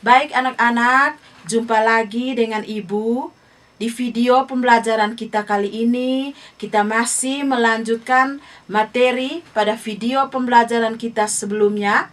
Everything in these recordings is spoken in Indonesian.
Baik anak-anak, jumpa lagi dengan Ibu. Di video pembelajaran kita kali ini, kita masih melanjutkan materi pada video pembelajaran kita sebelumnya.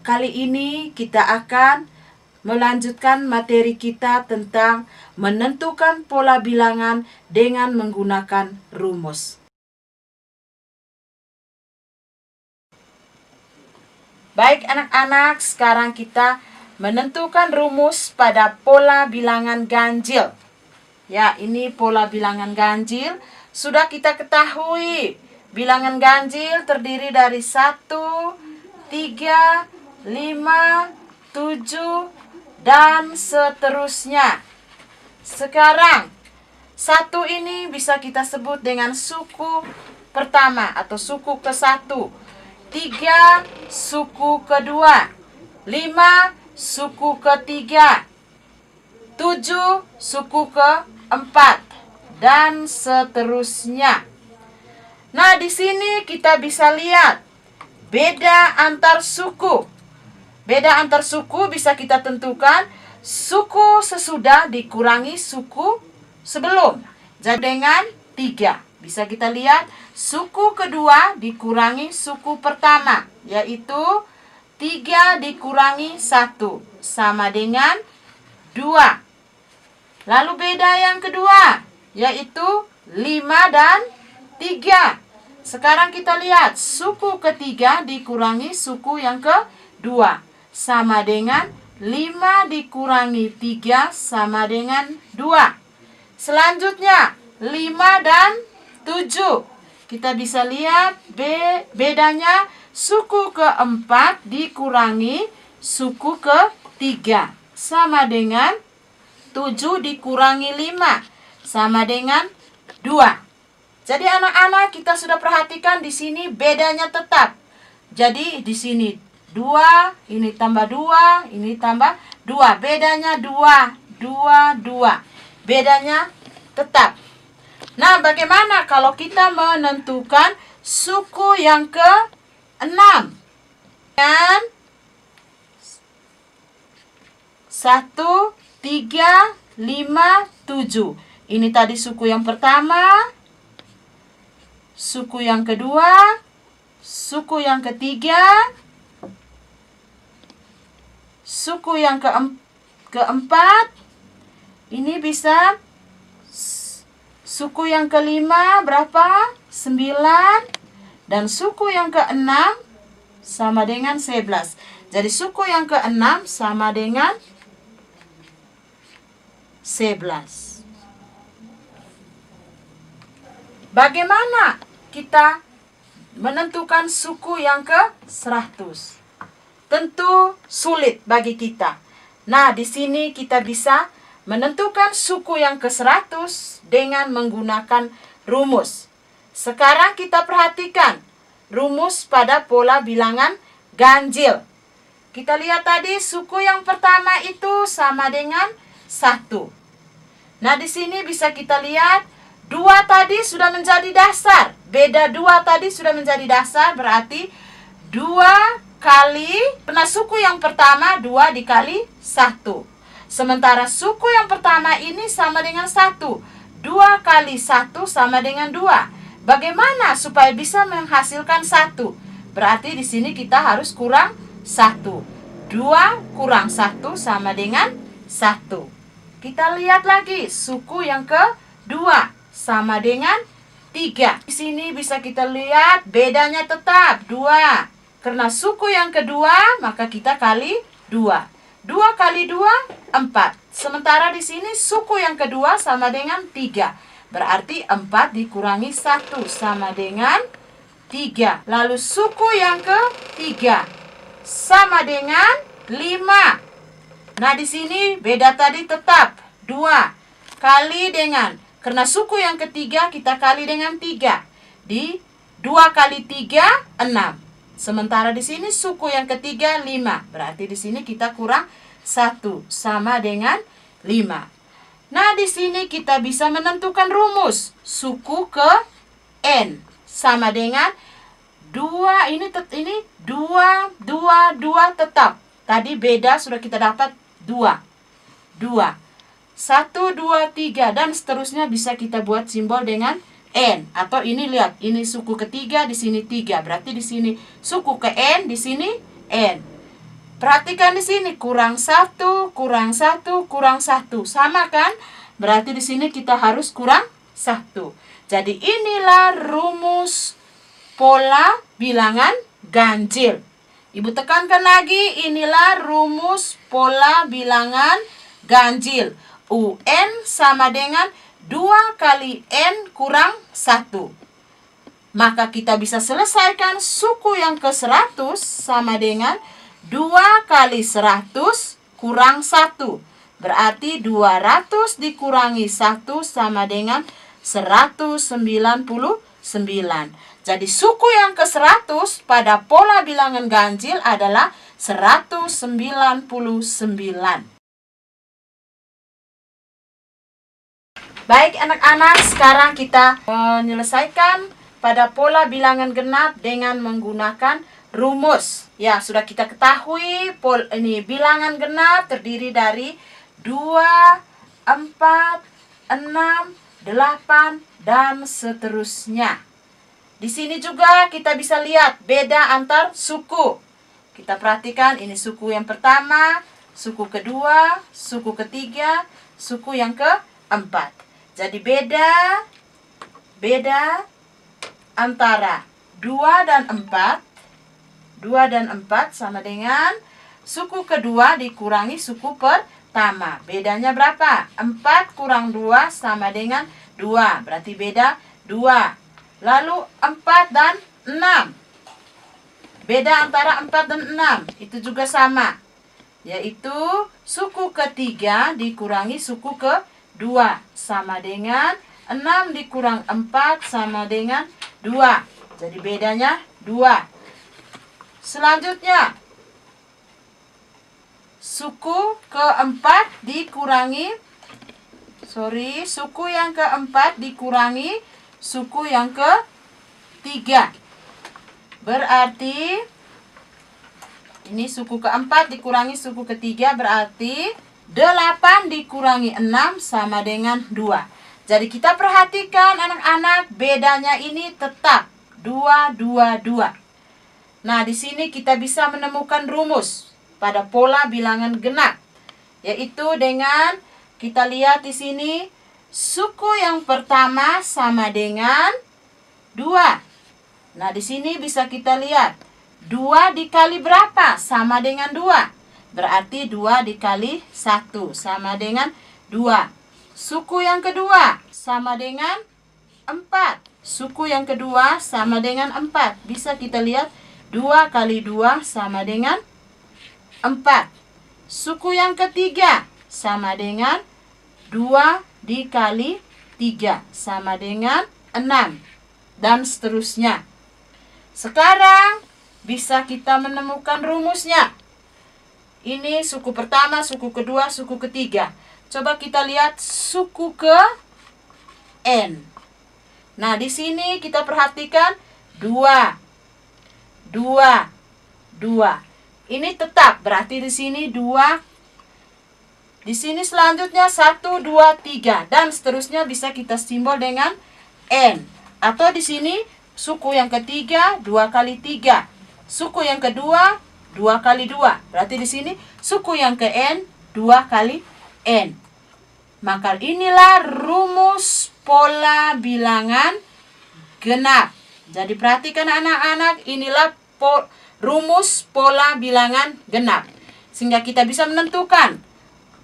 Kali ini kita akan melanjutkan materi kita tentang menentukan pola bilangan dengan menggunakan rumus. Baik anak-anak, sekarang kita menentukan rumus pada pola bilangan ganjil. Ya, ini pola bilangan ganjil. Sudah kita ketahui, bilangan ganjil terdiri dari 1, 3, 5, 7, dan seterusnya. Sekarang, 1 ini bisa kita sebut dengan suku pertama atau suku ke-1. 3, suku kedua. 5, suku ketiga. 7, suku keempat. Dan seterusnya. Nah, di sini kita bisa lihat beda antar suku. Beda antar suku bisa kita tentukan suku sesudah dikurangi suku sebelum. Jadi dengan 3. Bisa kita lihat suku kedua dikurangi suku pertama, yaitu 3 dikurangi 1 sama dengan 2. Lalu beda yang kedua, yaitu 5 dan 3. Sekarang kita lihat suku ketiga dikurangi suku yang kedua, sama dengan 5 dikurangi 3 sama dengan 2. Selanjutnya 5 dan 7. Kita bisa lihat bedanya suku keempat dikurangi suku ketiga sama dengan 7 dikurangi 5 sama dengan 2. Jadi anak-anak, kita sudah perhatikan di sini bedanya tetap. Jadi di sini 2, ini tambah 2, ini tambah 2. Bedanya 2, 2, 2. Bedanya tetap. Nah, bagaimana kalau kita menentukan suku yang ke-6? Dan 1, 3, 5, 7. Ini tadi suku yang pertama, suku yang kedua, suku yang ketiga, suku yang keempat. Ini bisa suku yang kelima berapa? 9. Dan suku yang ke-6 sama dengan 11. Jadi suku yang ke-6 sama dengan 11. Bagaimana kita menentukan suku yang ke-100? Tentu sulit bagi kita. Nah, di sini kita bisa menentukan suku yang ke-100 dengan menggunakan rumus. Sekarang kita perhatikan rumus pada pola bilangan ganjil. Kita lihat tadi suku yang pertama itu sama dengan 1. Nah, di sini bisa kita lihat 2 tadi sudah menjadi dasar. Beda 2 tadi sudah menjadi dasar, berarti 2 kali, karena suku yang pertama 2 dikali 1. Sementara suku yang pertama ini sama dengan 1. 2 kali 1 sama dengan 2. Bagaimana supaya bisa menghasilkan 1? Berarti di sini kita harus kurang 1. 2 kurang 1 sama dengan 1. Kita lihat lagi suku yang kedua sama dengan 3. Di sini bisa kita lihat bedanya tetap 2. Karena suku yang kedua maka kita kali 2. 2 kali 2, 4. Sementara di sini suku yang kedua sama dengan 3. Berarti 4 dikurangi 1 sama dengan 3. Lalu suku yang ketiga sama dengan 5. Nah, di sini beda tadi tetap 2 kali dengan, karena suku yang ketiga kita kali dengan 3. Di 2 kali 3, 6. Sementara di sini suku yang ketiga 5. Berarti di sini kita kurang 1 sama dengan 5. Nah, di sini kita bisa menentukan rumus suku ke N sama dengan 2. Ini 2 tetap. Tadi beda sudah kita dapat 2. 2. 1, 2, 3 dan seterusnya bisa kita buat simbol dengan N. Atau ini lihat, ini suku ketiga, di sini 3. Berarti di sini suku ke N, di sini N. Perhatikan di sini kurang 1, kurang 1, kurang 1. Sama kan? Berarti di sini kita harus kurang 1. Jadi inilah rumus pola bilangan ganjil. Ibu tekankan lagi, inilah rumus pola bilangan ganjil. UN sama dengan 2 kali N kurang 1. Maka kita bisa selesaikan suku yang ke-100 sama dengan 2 kali 100 kurang 1. Berarti 200 dikurangi 1 sama dengan 199. Jadi suku yang ke-100 pada pola bilangan ganjil adalah 199. Baik anak-anak, sekarang kita menyelesaikan pada pola bilangan genap dengan menggunakan rumus. Ya, sudah kita ketahui ini bilangan genap terdiri dari 2, 4, 6, 8, dan seterusnya. Di sini juga kita bisa lihat beda antar suku. Kita perhatikan ini suku yang pertama, suku kedua, suku ketiga, suku yang keempat. Jadi beda antara 2 dan 4. 2 dan 4 sama dengan suku kedua dikurangi suku pertama. Bedanya berapa? 4 kurang 2 sama dengan 2. Berarti beda 2. Lalu 4 dan 6. Beda antara 4 dan 6. Itu juga sama. Yaitu suku ketiga dikurangi suku kedua. Sama dengan 6 dikurang 4 sama dengan 2. Jadi bedanya 2. Selanjutnya, suku yang keempat dikurangi suku yang ketiga. Berarti ini suku keempat dikurangi suku ketiga, berarti 8 dikurangi 6 sama dengan 2. Jadi kita perhatikan anak-anak, bedanya ini tetap 2, 2, 2. Nah, di sini kita bisa menemukan rumus pada pola bilangan genap, yaitu dengan kita lihat di sini suku yang pertama sama dengan 2. Nah, di sini bisa kita lihat 2 dikali berapa? Sama dengan 2. Berarti 2 dikali 1 sama dengan 2. Suku yang kedua sama dengan 4. Suku yang kedua sama dengan 4. Bisa kita lihat 2 kali 2 sama dengan 4. Suku yang ketiga sama dengan 2 dikali 3 sama dengan 6. Dan seterusnya. Sekarang bisa kita menemukan rumusnya. Ini suku pertama, suku kedua, suku ketiga. Coba kita lihat suku ke N. Nah, di sini kita perhatikan 2. 2. 2. Ini tetap, berarti di sini 2. Di sini selanjutnya 1, 2, 3. Dan seterusnya bisa kita simbol dengan N. Atau di sini suku yang ketiga 2 kali 3. Suku yang kedua 2 kali 2. Berarti di sini suku yang ke N 2 kali N. Maka inilah rumus pola bilangan genap. Jadi perhatikan anak-anak, inilah rumus pola bilangan genap. Sehingga kita bisa menentukan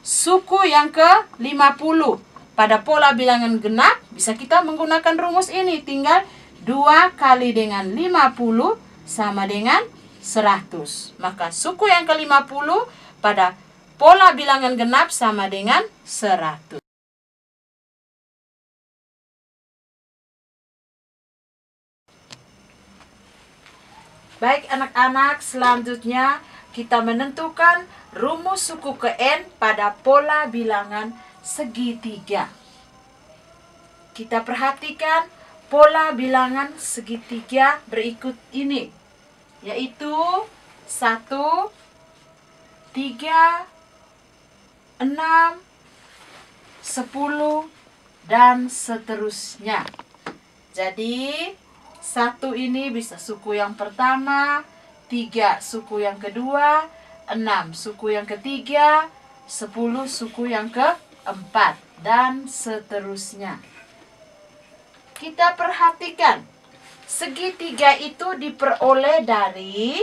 suku yang ke-50. Pada pola bilangan genap bisa kita menggunakan rumus ini. Tinggal 2 kali dengan 50 sama dengan 100. Maka suku yang ke-50 pada pola bilangan genap sama dengan 100. Baik anak-anak, selanjutnya kita menentukan rumus suku ke N pada pola bilangan segitiga. Kita perhatikan pola bilangan segitiga berikut ini, yaitu 1, 3, 6, 10, dan seterusnya. Jadi 1 ini bisa suku yang pertama, 3 suku yang kedua, 6 suku yang ketiga, 10 suku yang keempat, dan seterusnya. Kita perhatikan, segitiga itu diperoleh dari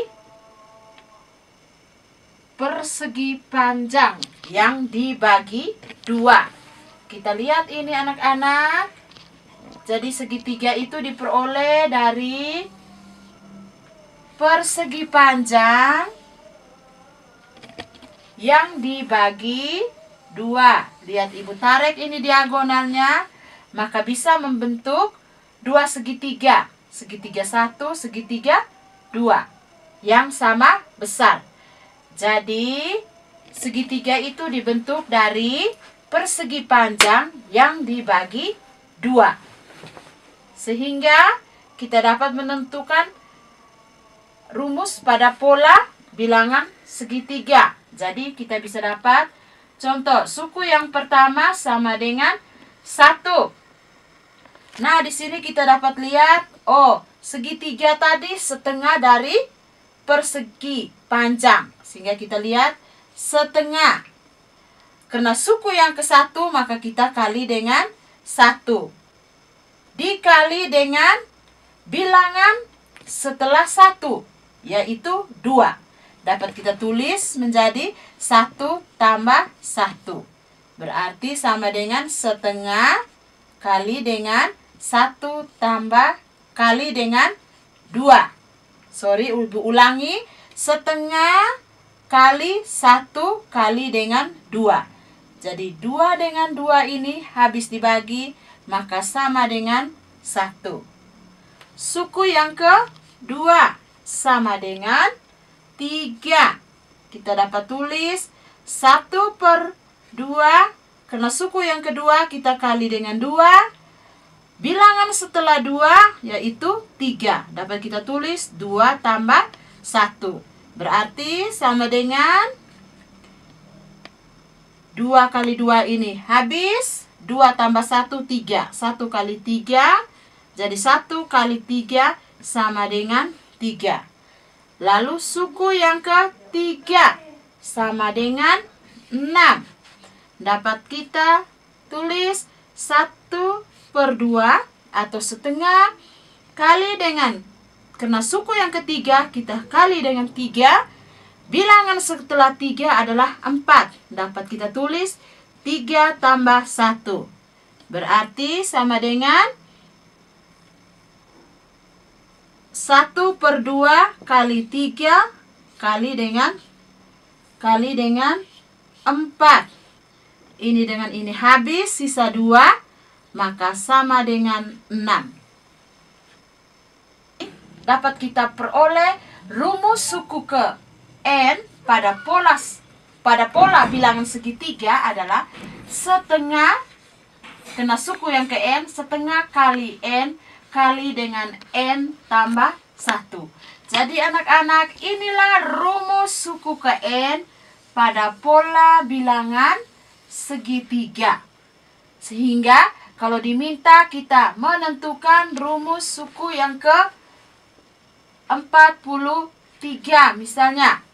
persegi panjang yang dibagi 2. Kita lihat ini anak-anak. Jadi segitiga itu diperoleh dari persegi panjang yang dibagi 2. Lihat Ibu tarik ini diagonalnya, maka bisa membentuk 2 segitiga. Segitiga 1, segitiga 2 yang sama besar. Jadi segitiga itu dibentuk dari persegi panjang yang dibagi 2. Sehingga kita dapat menentukan rumus pada pola bilangan segitiga. Jadi kita bisa dapat contoh suku yang pertama sama dengan 1. Nah, di sini kita dapat lihat, segitiga tadi setengah dari persegi panjang. Sehingga kita lihat setengah. Karena suku yang ke-1 maka kita kali dengan 1. Dikali dengan bilangan setelah 1, yaitu 2. Dapat kita tulis menjadi 1 tambah 1. Berarti sama dengan setengah kali dengan 1 tambah kali dengan 2. Ibu ulangi. Setengah kali 1 kali dengan 2. Jadi 2 dengan 2 ini habis dibagi, maka sama dengan 1. Suku yang kedua sama dengan 3. Kita dapat tulis 1/2. Karena suku yang kedua kita kali dengan 2. Bilangan setelah 2 yaitu 3. Dapat kita tulis 2 tambah 1. Berarti sama dengan 2 kali 2 ini habis. 2 tambah 1, 3. 1 kali 3. Jadi 1 kali 3 sama dengan 3. Lalu suku yang ketiga sama dengan 6. Dapat kita tulis 1/2 atau setengah kali dengan, karena suku yang ketiga kita kali dengan 3. Bilangan setelah 3 /4. Dapat kita tulis 3 tambah 1. Berarti sama dengan 1/2 kali 3 kali dengan 4. Ini dengan ini habis, sisa 2, maka sama dengan 6. Dapat kita peroleh rumus suku ke N pada pola bilangan segitiga adalah setengah, kena suku yang ke N, setengah kali N kali dengan N tambah 1. Jadi anak-anak, inilah rumus suku ke N pada pola bilangan segitiga. Sehingga kalau diminta kita menentukan rumus suku yang ke 43 misalnya.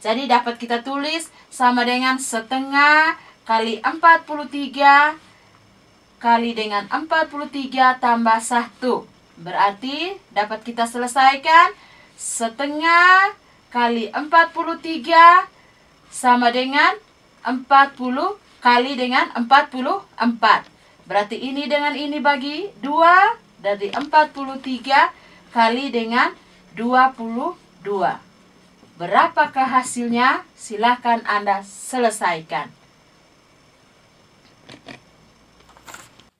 Jadi dapat kita tulis sama dengan setengah kali 43 kali dengan 43 tambah 1. Berarti dapat kita selesaikan setengah kali 43 sama dengan 40 kali dengan 44. Berarti ini dengan ini bagi 2, dari 43 kali dengan 22. Berapakah hasilnya? Silakan Anda selesaikan.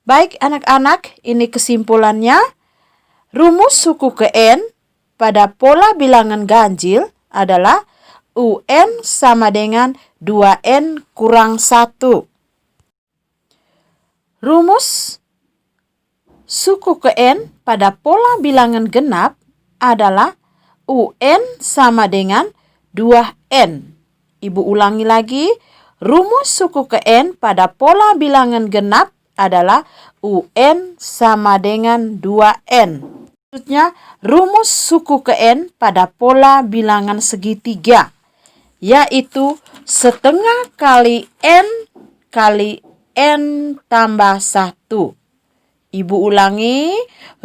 Baik anak-anak, ini kesimpulannya. Rumus suku ke N pada pola bilangan ganjil adalah UN sama dengan 2N kurang 1. Rumus suku ke N pada pola bilangan genap adalah UN sama dengan 2N. Ibu ulangi lagi. rumus suku ke N pada pola bilangan genap adalah UN sama dengan 2N. Maksudnya, rumus suku ke N pada pola bilangan segitiga, yaitu setengah kali N tambah 1. Ibu ulangi,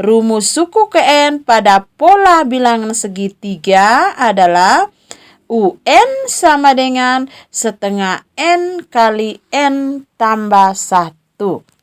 rumus suku ke N pada pola bilangan segitiga adalah UN sama dengan setengah N kali N tambah 1.